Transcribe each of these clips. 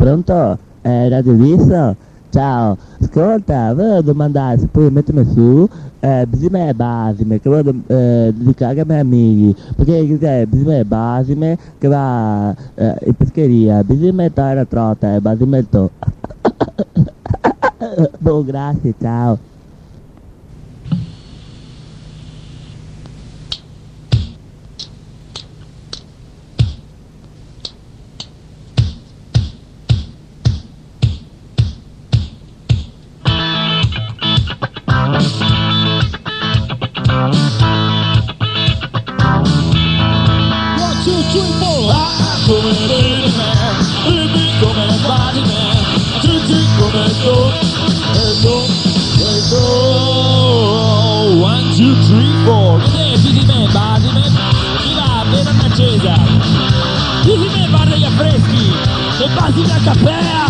Pronto? Radio Visto? Ciao, ascolta, volevo domandare se puoi mettermi su Bisime e Basime, che volevo dedicare ai miei amici, perché Bisime e Basime che va in pescheria, Bisime e la trota e Basime il to. Boh, grazie, ciao. Come baby man, baby come body man, tutti come go, 1, 2, 3, 4. Cos'è Bisime, Basime? Chi va? Bene accesa. Bisime guarda gli affreschi, e Basime a cappella.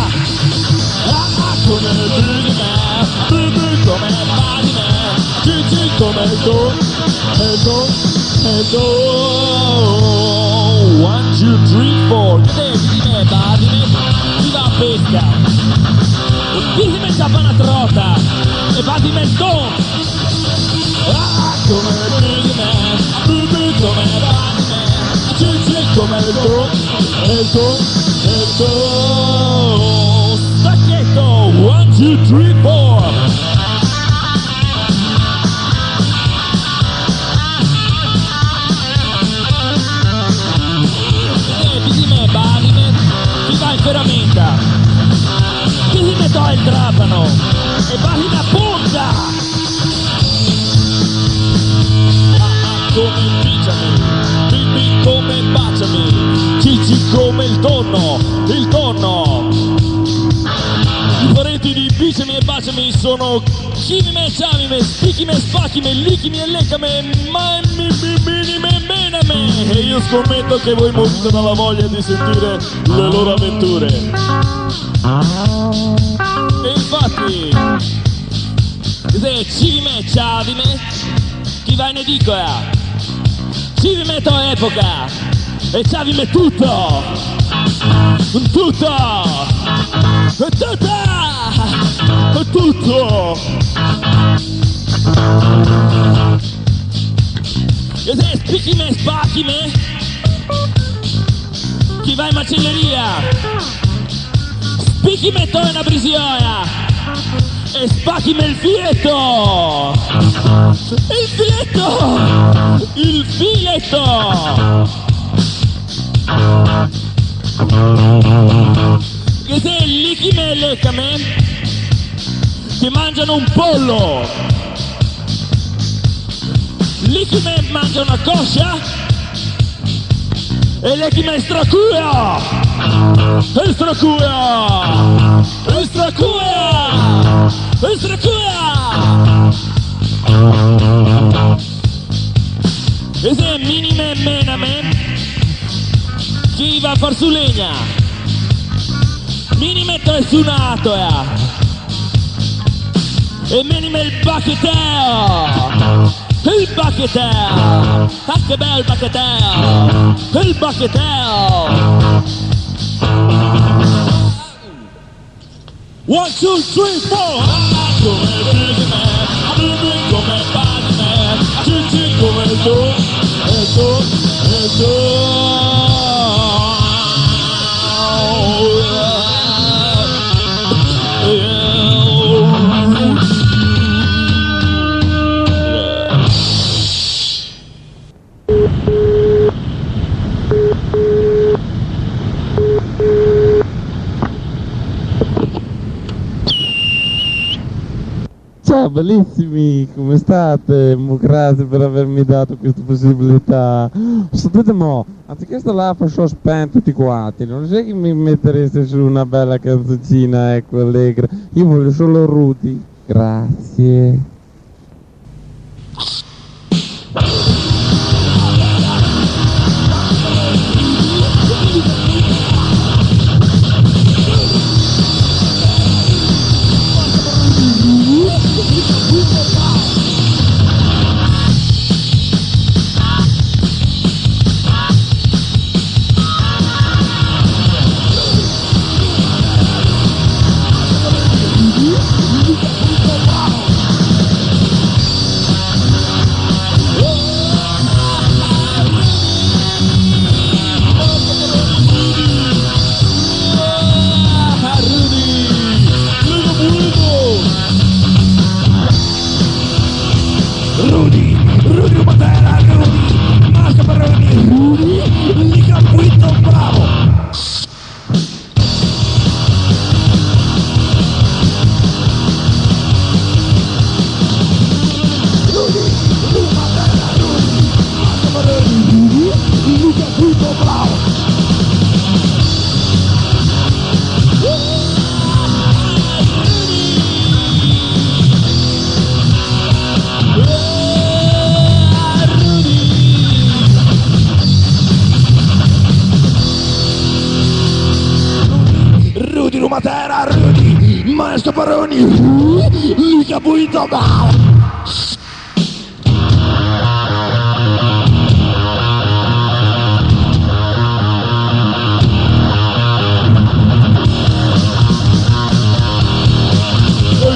Come baby man, baby come body man, tutti come go, 1, 2, 3, 4. Cos'è Bisime, Basime? Chi va a pesca? Bisime scappa una trota e Basime il ton. Come Bisime, Bibi come Basime, Cici come il ton. Stacchetto, 1, 2, 3, 4. Bisime, Basime, chi va in ferramenta, Bisime to il trapano e Basime a punta. Come picciami, Bibi come baciami, Cici come il tonno. I parenti di Bicemi e Baciami sono Chimime, Ciamime, Stichime, Spacchime, Lichimi e Leccame, Minime, Mename. E io scommetto che voi morite dalla voglia di sentire le loro avventure. E infatti, cos'è Civime, Ciavime? Chi va in edicola? Civime to epoca e Ciavime tutto! E se spicchime e spacchime, chi va in macelleria, spicchime to una brisiola e spacchime il filetto. Che se lichime e leccame che mangiano un pollo, lichime mangia una coscia e leccime stracua. E se minime e mename chi va a far su legna, minime to è suonato e minime il bacchetteo. Il bacchetteo, ah che bello il bacchetteo. 1, 2, 3, 4. Come Bisime, Bibi come Basime, Cici come il ton. Ciao bellissimi, come state? Grazie per avermi dato questa possibilità. Sapete mo, anziché sta là faccio spento tutti quanti, non sai che mi mettereste su una bella canzoncina, ecco, allegra. Io voglio solo Rudy. Grazie. Matera, Rudy, Maestro Paroni, Luca Buito,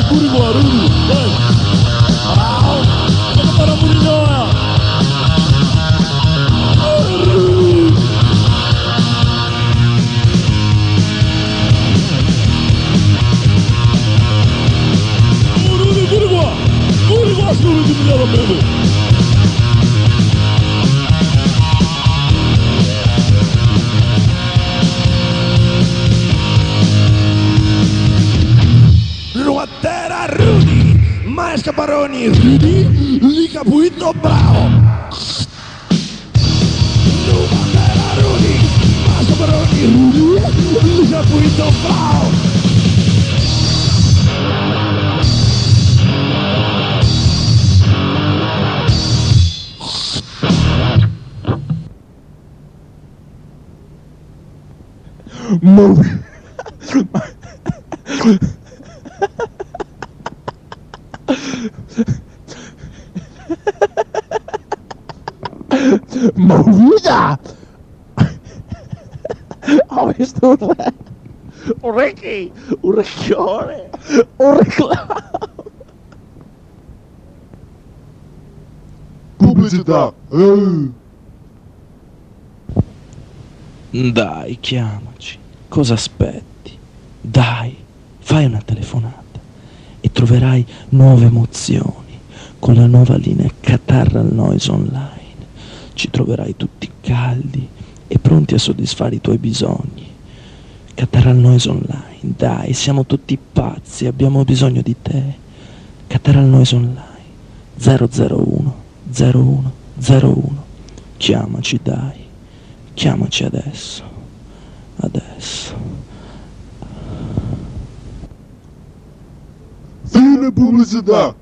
puri gua, Rudy, come para Murinoa? Puri gua, seluruh dunia bebe. Ruatera, Rudy, Maestra Paroni, Rudy, Lica Buito, bravo. Ruatera, Rudy, Maestra Paroni, Rudy, Lica Buito, bravo. Movida! Ho visto orecchi, orecchione, orecchione. Pubblicità! Dai, chiamaci. Cosa aspetti? Dai, fai una telefonata e troverai nuove emozioni con la nuova linea Catarral Noise Online. Ci troverai tutti caldi e pronti a soddisfare i tuoi bisogni. Catarral Noise Online, dai, siamo tutti pazzi, abbiamo bisogno di te. Catarral Noise Online 001 01 01. Chiamaci, dai. Chiamaci adesso. Adesso. Fine pubblicità!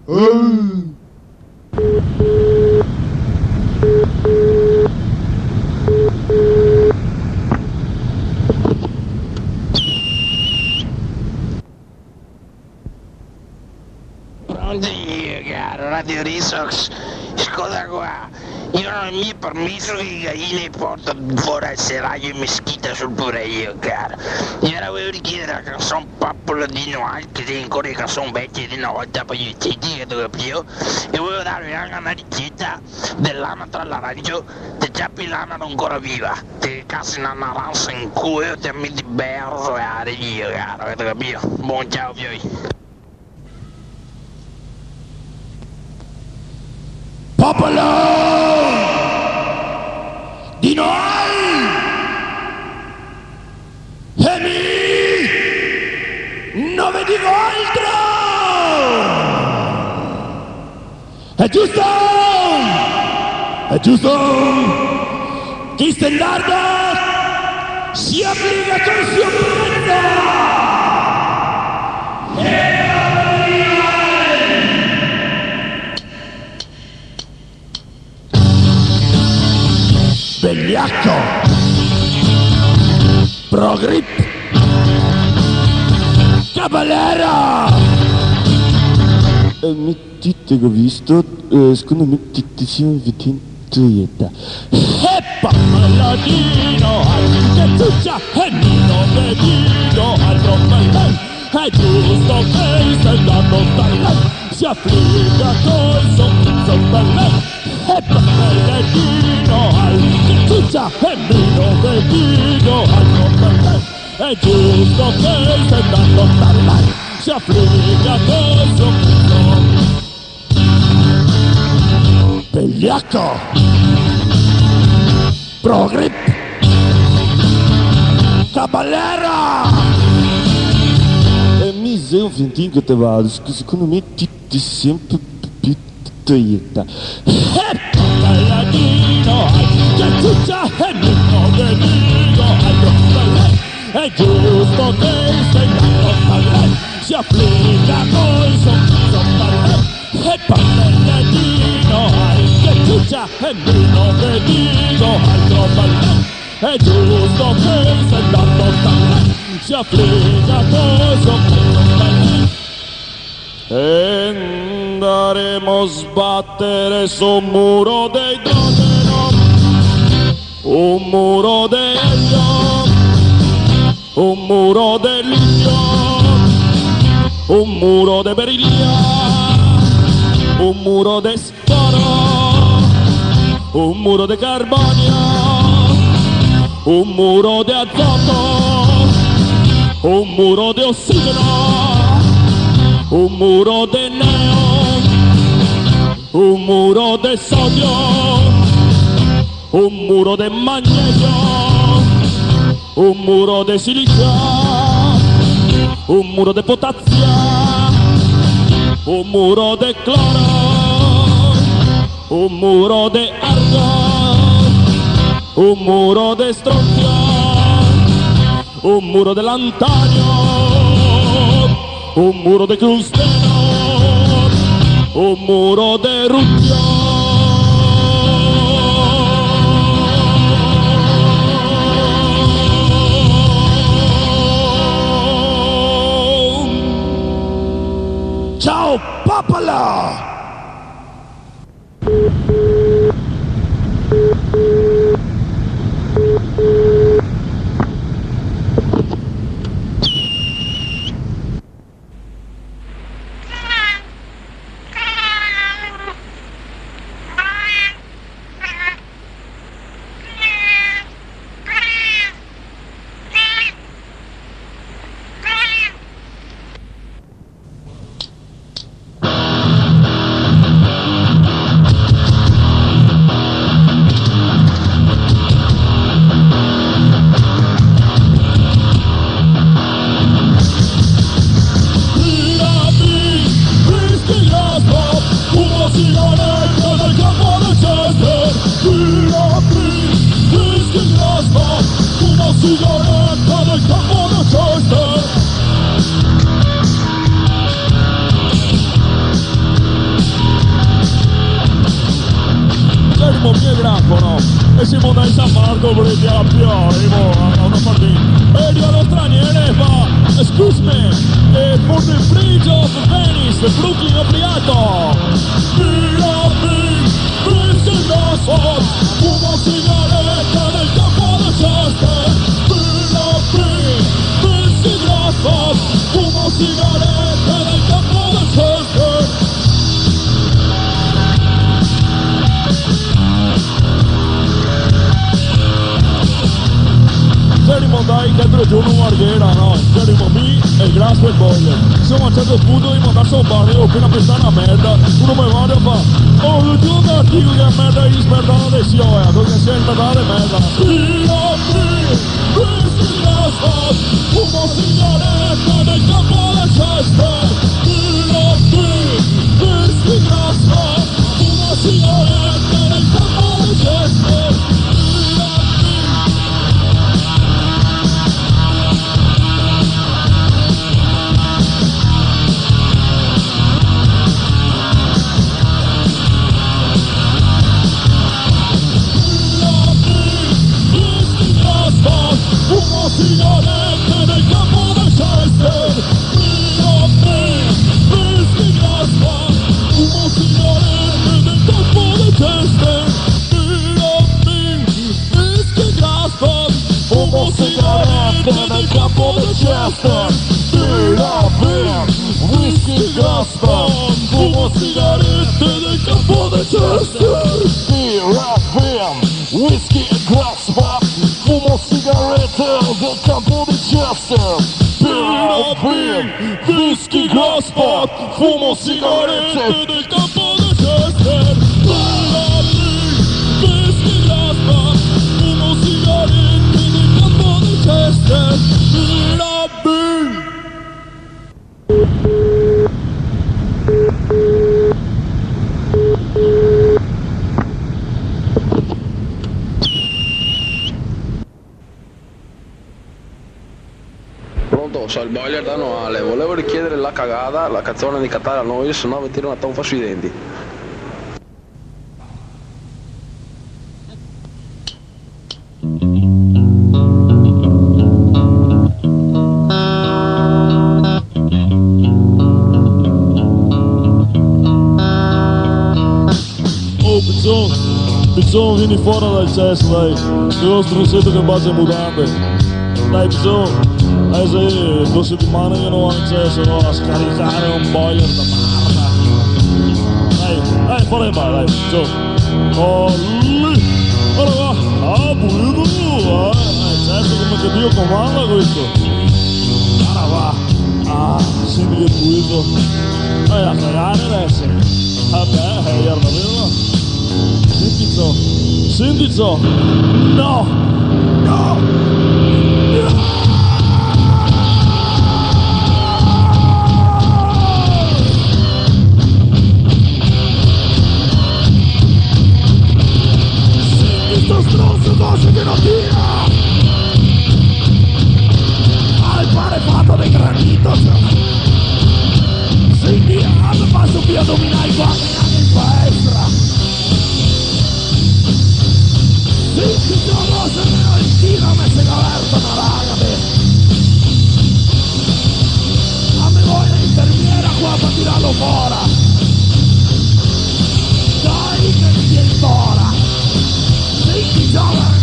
Pronto io, caro, Radio Risox. Ascolta qua, io non ho il mio permesso che i galline portano fuori al seraglio in meschita sul pure io, caro. E ora volevo richiedere la canzone Pappola di Noel, che è ancora le canzoni vecchie di una volta per gli uccidi, che dove più. E volevo darvi anche una ricetta dell'anatra all'arancio, che già l'anatra ancora viva. Ti casi una naranza in culo, ti metti berzo e areglio, caro, che capito? Buon ciao, fioi. Popolo di Noel e non vi dico altro. È giusto che Stendardo si applica col suo prezzo. Begliacco, Pro Grip, Caballero. Mettete che ho visto, secondo me ti siamo vitintoietta. E Papaladino, che ciuccia, e Nino Bedino, al Rommel. È giusto che il soldato dalle si affligga col sorriso per lei. E Papaladino, che ciuccia, e Nino Bedino, al Rommel. È giusto che il soldato dalle si affligga col sorriso. Begliacco, Pro Grip, Caballero. E mi sei un fintin che te vado, secondo me ti sempre più toietta. E Papaladino, che ciuccia, e Nino Bedino, al Rommel. È giusto che il soldato dalle si affligga col sorriso per lei. E Papaladino, che ciuccia, e Nino Bedino, al Rommel. È giusto che il soldato dalle si affligge a noi soffrendo e andaremo a sbattere sul muro dei Dodeno, un muro dell'Elio, un muro dell'Ilio, un muro de Berilia, un muro de Sporo, un muro de Carbonio, un muro de azoto, un muro de ossigeno, un muro de neon, un muro de sodio, un muro de magnesio, un muro de silicio, un muro de potasio, un muro de cloro, un muro de argon, un muro de stroncio, un muro de lantanio, un muro de crusteno, un muro de rutio. Ciao Papala! E siamo da San Marco per il piano, una partita. E di allo straniere fa, excuse me, for the bridge of Venice, Brooklyn ampliato. Questo grosso, fumo sigaretta nel campo del Chester. Questo grosso, fumo sigaretta nel campo del Chester. Saremo dai che 3 giorni Marghera, no? Saremo lì e il grasso e il boiler. Siamo a un certo punto di mandarsi a un bar, io appena questa è una merda, uno mi va e fa, oh, lo giuro dico che merda è smerdato del sioia, perché si è smerdato merda. Questi grasso, fumo sigaretta nel campo del Chester. Questi grasso, fumo sigaretta nel campo del Chester. Fumo sigarette nel campo del Chester. Whisky Glassman. Fumo sigarette nel campo del Chester. Whisky Glassman. Fumo sigarette nel campo del Chester. Whisky Glassman. Fumo sigarette nel campo del Chester. Whisky e Glassman. Fumo sigarette del campo di Chester. Whisky Glassman. Fumo sigarette del campo di Chester. Whisky Glassman. Fumo sigarette del campo di Chester. Pronto, so il boiler da Noale, volevo richiedere La Cagata, la canzone di Catara Noise, se no mi tiro una tonfa sui denti. Pizzone, vieni fuori dal cesso, dai. C'è lo struzzetto che bacia mutande. Dai, Pizzone. Sì, 2 settimane che non va in cesso, no? A scaricare un boiler da merda. Dai, fuori vai, dai, Pizzone. Oh, lì. Guarda qua. Ah, pulito. Certo, come che Dio comanda questo. Guarda qua. Ah, senti che pulito. Vai a cagare adesso. Vabbè, guarda, vero? Senti ciò. No. Senti sto stronzo cosa che non tira. Ha il pane fatto di granito. Senti, hanno fatto più addominali qua che anche in palestra. Senti sono se me lo inchino me se coverto una raga me. A me vuoi l'infermiera qua per tirarlo fuori. Dai che mi vieni ora. Senti giovane.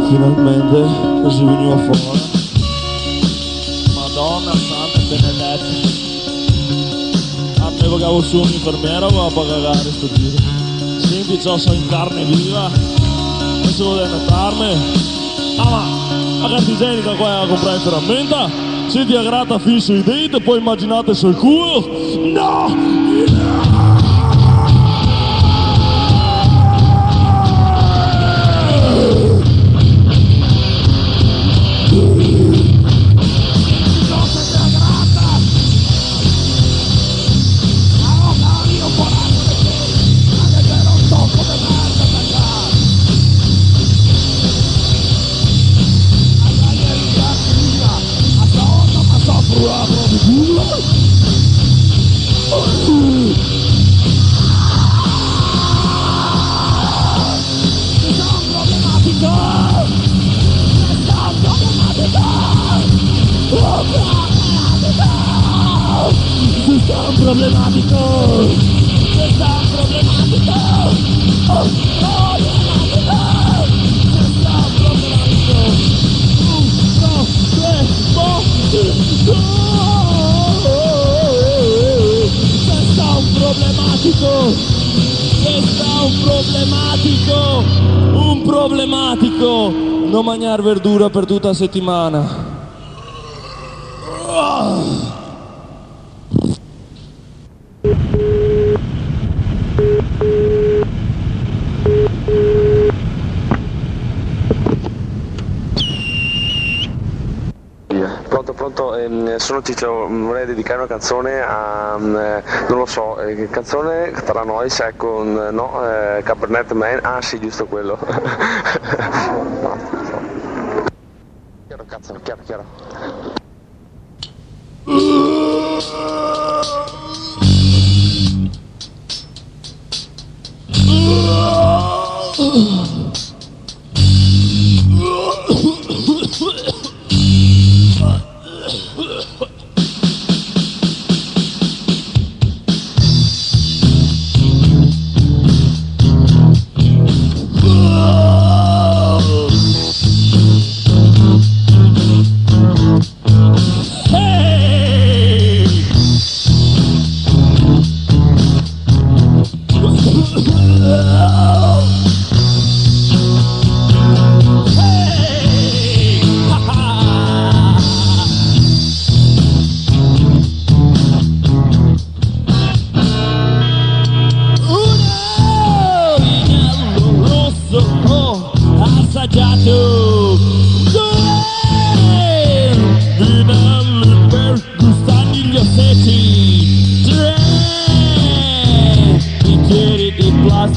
Finalmente così veniva fuori. Madonna santa e benedetta. A me pagavo su un'infermiera o a cagare sto giro. Senti ciò sono in carne viva. Adesso vuole mettermi. Ma carta igienica qua a comprare in ferramenta. Senti a gratta fin sui denti e poi immaginate sul culo. No! Problematico! Un problematico! Non mangiare verdura per tutta la settimana. Pronto, sono Ciccio, vorrei dedicare una canzone a, non lo so, che canzone tra noi sai con, no, Cabernet Man, ah sì, giusto quello. Chiaro, cazzo, chiaro.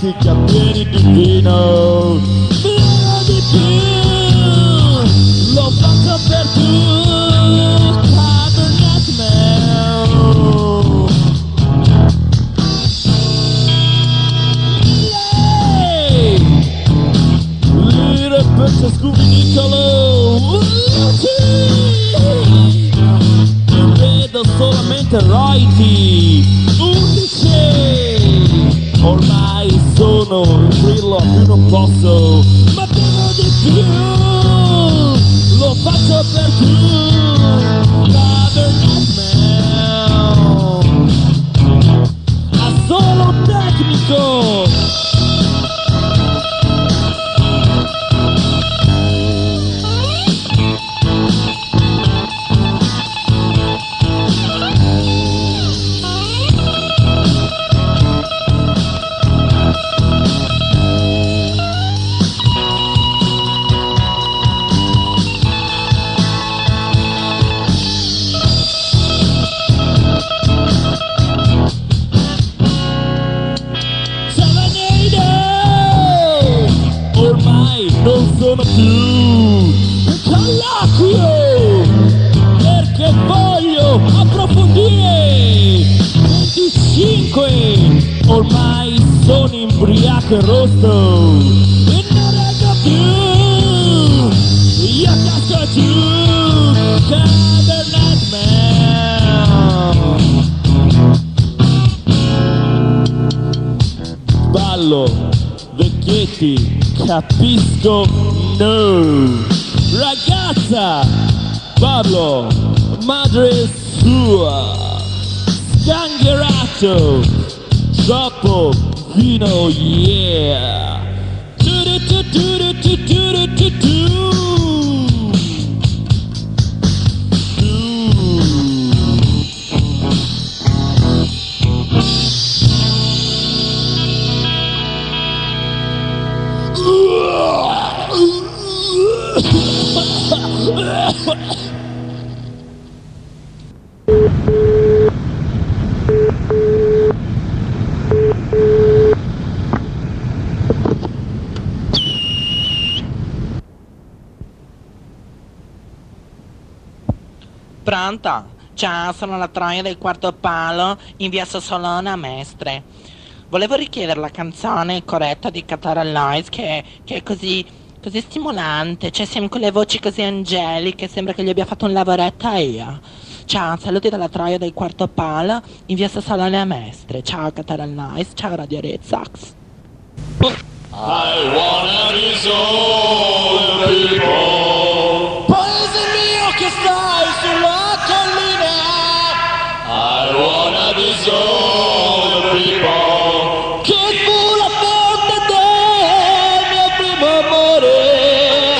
mastica pieni di vino. Bevo di più, lo faccio per tu, Cabernet Man. Lire per ciascun vinicolo. Vedo solamente royalty. 11. Ormai sono in brillo a più non posso, ma bevo di più, lo faccio per tu, Cabernet Man. Ha solo un tecnico. Non sono più colloquio, perché voglio approfondire. 25, ormai sono imbriaco e rosto e non reggo più, io casco giù, Cabernet Man. Ballo, vecchietti, capisco, no. Ragazza, parlo, madre sua, sgangherato, troppo vino, yeah. Pronto? Ciao, sono la Troia del Quarto Palo in via Sassolona a Mestre. Volevo richiedere la canzone corretta di Qatar Airlines che è così stimolante, cioè siamo con le voci così angeliche, sembra che gli abbia fatto un lavoretto io. Ciao, saluti dalla Troia del Quarto Palo in via Sassolona a Mestre. Ciao Qatar Airlines, ciao Radio Red Sox. I wanna risole the people. Paese mio che stai sulla collina. I wanna risole the people. Che fu la porta del mio primo amore.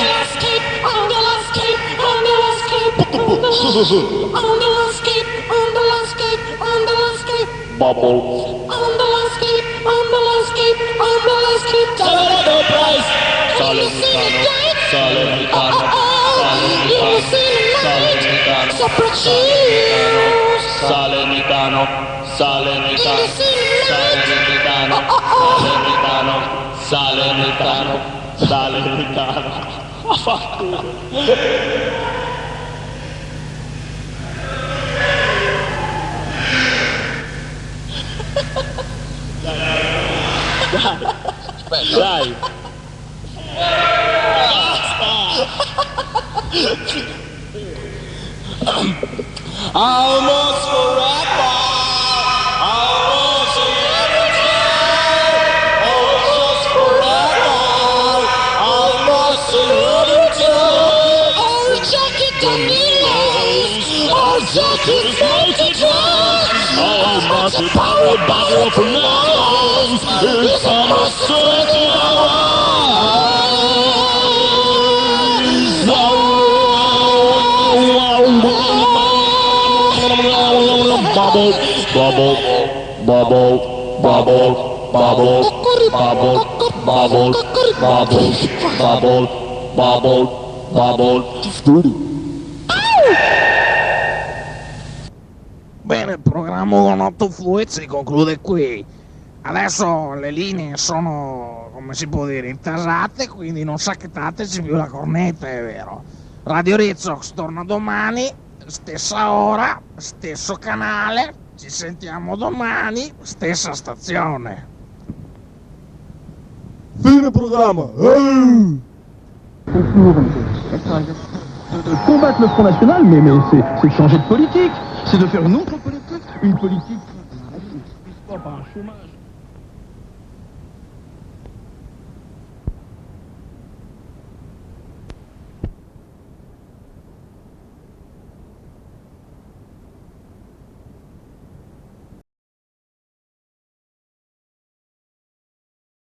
Landscape, on the landscape, on the landscape, on the landscape, on the landscape, on the landscape, on the landscape. Bubble. On the landscape, on the landscape, on the landscape. Salernitano Price. Salernitano, Salernitano, Salernitano, Salernitano, Salernitano, Salernitano, Salernitano, Salernitano, Salernitano. Dai. Almost forever. Almost almost forever. Almost our jacket on knees. Our jacket on the drums. Almost a power battle for now. It's almost forever. Bubble, bubble, bubble, bubble, bubble, bubble, bubble, bubble, bubble, bubble, bubble. Bene, il programma con 8 fluid si conclude qui. Adesso le linee sono, come si può dire, intasate, quindi non sacchettateci più la cornetta, è vero. Radio Rizzox torna domani, stessa ora, stesso canale, ci sentiamo domani, stessa stazione. Fine programma. Combattre le Front National, mais c'est changer de politique, c'est de faire une autre politique, une politique pas par un chômage.